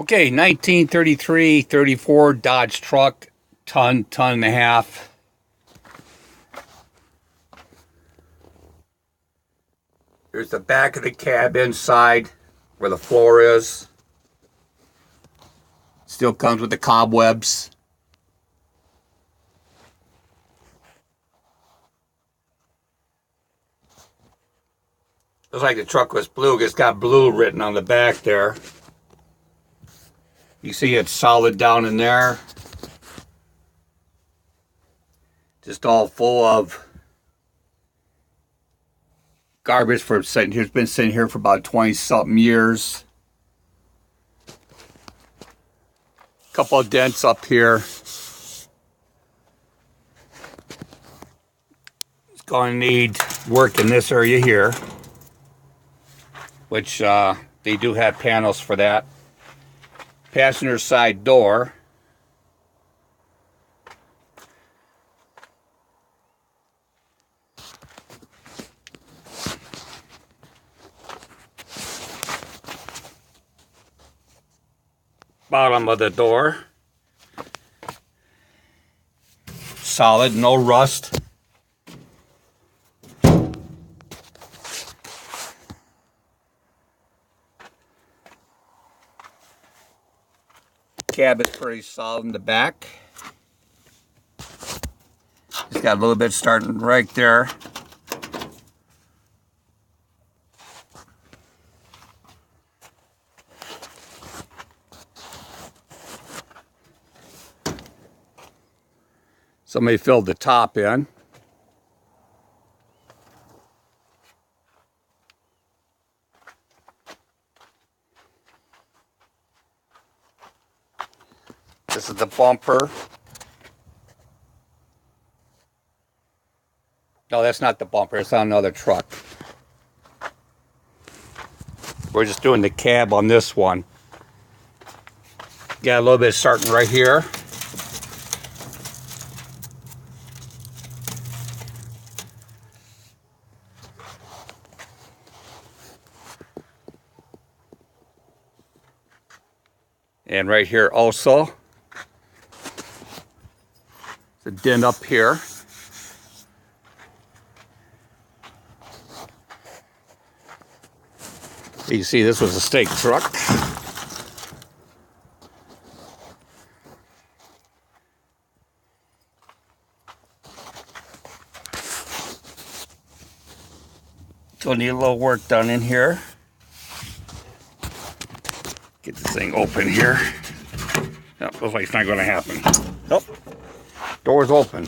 Okay, 1933, 34 Dodge truck, ton and a half. Here's the back of the cab inside where the floor is. Still comes with the cobwebs. Looks like the truck was blue. It's got blue written on the back there. You see it's solid down in there. Just all full of garbage for sitting here. It's been sitting here for about 20-something years. Couple of dents up here. It's going to need work in this area here, which they do have panels for that. Passenger side door. Bottom of the door. Solid, no rust. Cab is pretty solid in the back. It's got a little bit starting right there. Somebody filled the top in. This is the bumper. No, that's not the bumper. It's on another truck. We're just doing the cab on this one. Got a little bit starting right here. And right here also. The dent up here. You see this was a stake truck. So need a little work done in here. Get this thing open here. Nope, looks like it's not going to happen. Nope. Door's open.